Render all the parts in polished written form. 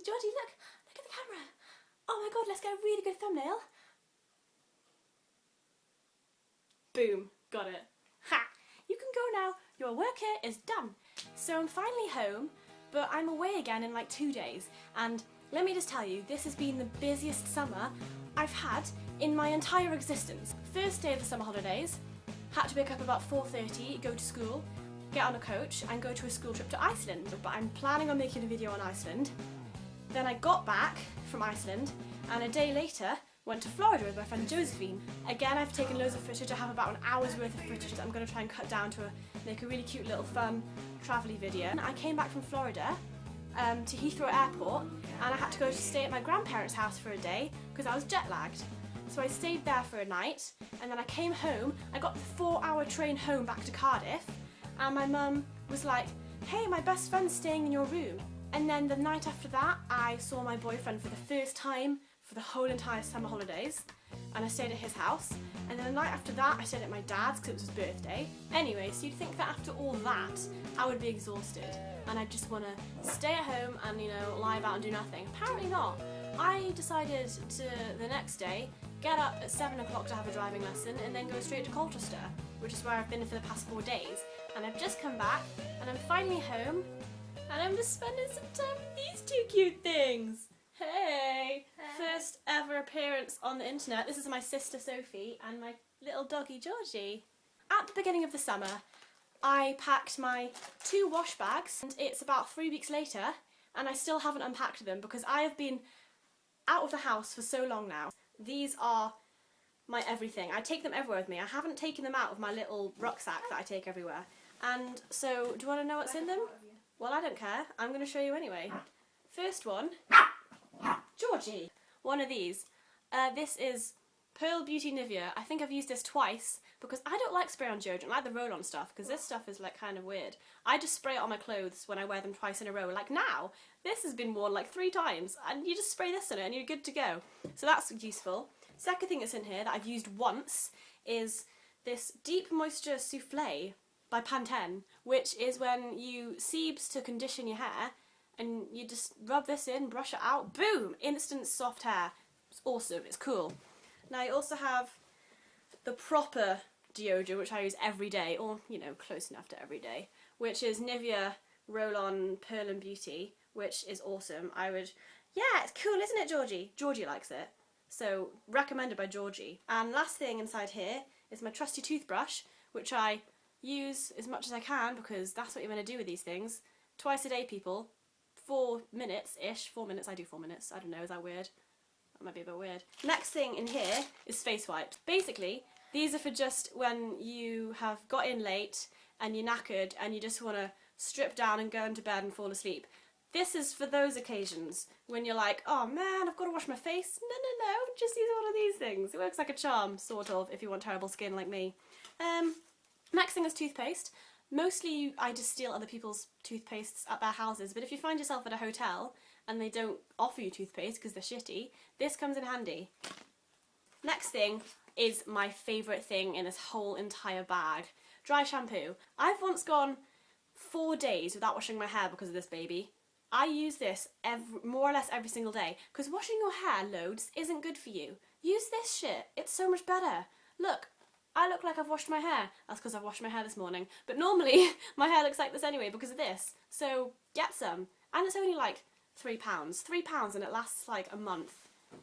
Georgie, look at the camera. Oh my god, let's get a really good thumbnail. Boom, got it. Ha! You can go now, your work here is done. So I'm finally home, but I'm away again in like 2 days, and let me just tell you, this has been the busiest summer I've had in my entire existence. First day of the summer holidays, had to wake up about 4:30, go to school, get on a coach and go to a school trip to Iceland, but I'm planning on making a video on Iceland. Then I got back from Iceland, and a day later went to Florida with my friend Josephine. Again, I've taken loads of footage. I have about an hour's worth of footage that I'm going to try and cut down to make a really cute little fun travel-y video. I came back from Florida to Heathrow Airport, and I had to go to stay at my grandparents' house for a day because I was jet-lagged. So I stayed there for a night, and then I came home. I got the 4-hour train home back to Cardiff, and my mum was like, hey, my best friend's staying in your room. And then the night after that, I saw my boyfriend for the first time for the whole entire summer holidays, and I stayed at his house. And then the night after that, I stayed at my dad's because it was his birthday. Anyway, so you'd think that after all that, I would be exhausted, and I'd just want to stay at home and, you know, lie about and do nothing. Apparently not. I decided to, the next day, get up at 7 o'clock to have a driving lesson and then go straight to Colchester, which is where I've been for the past 4 days. And I've just come back, and I'm finally home, and I'm just spending some time with these two cute things. Hey! First ever appearance on the internet. This is my sister Sophie and my little doggy Georgie. At the beginning of the summer, I packed my 2 wash bags, and it's about 3 weeks later, and I still haven't unpacked them because I have been out of the house for so long now. These are my everything. I take them everywhere with me. I haven't taken them out of my little rucksack that I take everywhere. And so, do you want to know what's in them? Well, I don't care. I'm going to show you anyway. First one, Georgie. One of these. This is Pearl Beauty Nivea. I think I've used this twice because I don't like spray-on deodorant. I like the roll-on stuff because this stuff is like kind of weird. I just spray it on my clothes when I wear them twice in a row. Like now, this has been worn like 3 times, and you just spray this on it and you're good to go. So that's useful. Second thing that's in here that I've used once is this Deep Moisture Soufflé by Pantene, which is when you sebes to condition your hair, and you just rub this in, brush it out, boom! Instant soft hair. It's awesome, it's cool. Now you also have the proper deodorant, which I use every day, or, you know, close enough to every day, which is Nivea Roll-On Pearl and Beauty, which is awesome. Yeah, it's cool, isn't it, Georgie? Georgie likes it. So, recommended by Georgie. And last thing inside here is my trusty toothbrush, which I use as much as I can because that's what you're going to do with these things. Twice a day, people. 4 minutes-ish. 4 minutes, I do 4 minutes. I don't know, is that weird? That might be a bit weird. Next thing in here is face wipes. Basically, these are for just when you have got in late and you're knackered and you just want to strip down and go into bed and fall asleep. This is for those occasions when you're like, oh man, I've got to wash my face. No, just use one of these things. It works like a charm, sort of, if you want terrible skin like me. Next thing is toothpaste. Mostly I just steal other people's toothpastes at their houses, but if you find yourself at a hotel and they don't offer you toothpaste because they're shitty, this comes in handy. Next thing is my favourite thing in this whole entire bag. Dry shampoo. I've once gone 4 days without washing my hair because of this baby. I use this more or less every single day because washing your hair loads isn't good for you. Use this shit. It's so much better. Look. I look like I've washed my hair. That's because I've washed my hair this morning. But normally, my hair looks like this anyway because of this. So, get some. And it's only like £3. £3 and it lasts like a month.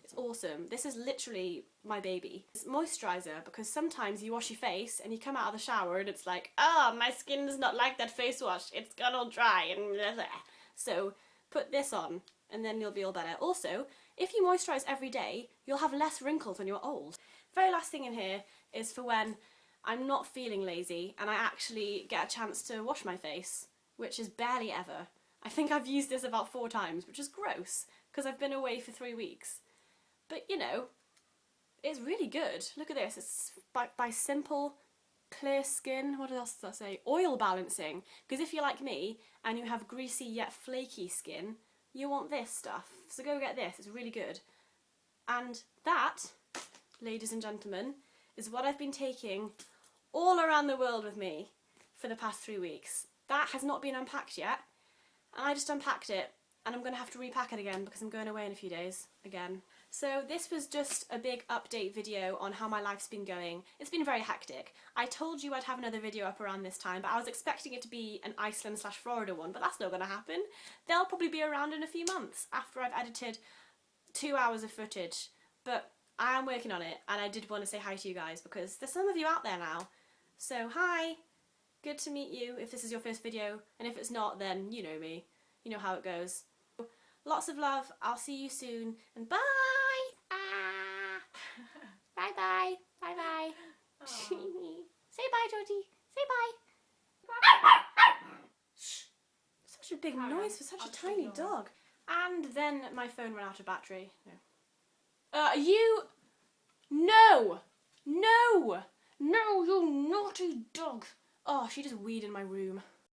It's awesome. This is literally my baby. It's moisturiser because sometimes you wash your face and you come out of the shower and it's like, oh, my skin does not like that face wash. It's gone all dry and blah, blah. So, put this on and then you'll be all better. Also, if you moisturise every day, you'll have less wrinkles when you're old. Very last thing in here is for when I'm not feeling lazy and I actually get a chance to wash my face, which is barely ever. I think I've used this about 4 times, which is gross, because I've been away for 3 weeks. But, you know, it's really good. Look at this. It's by Simple Clear Skin. What else does that say? Oil balancing. Because if you're like me and you have greasy yet flaky skin, you want this stuff. So go get this. It's really good. And that, ladies and gentlemen, is what I've been taking all around the world with me for the past 3 weeks. That has not been unpacked yet, and I just unpacked it and I'm going to have to repack it again because I'm going away in a few days again. So this was just a big update video on how my life's been going. It's been very hectic. I told you I'd have another video up around this time, but I was expecting it to be an Iceland/Florida one, but that's not going to happen. They'll probably be around in a few months after I've edited 2 hours of footage. But I am working on it, and I did want to say hi to you guys because there's some of you out there now. So hi, good to meet you if this is your first video, and if it's not, then you know me. You know how it goes. Lots of love, I'll see you soon, and bye! Bye bye, bye bye. Say bye, Georgie, say bye. Shh. Such a big noise for such a tiny dog. And then my phone ran out of battery. No. No! No! No, you naughty dog! Oh, she just weed in my room.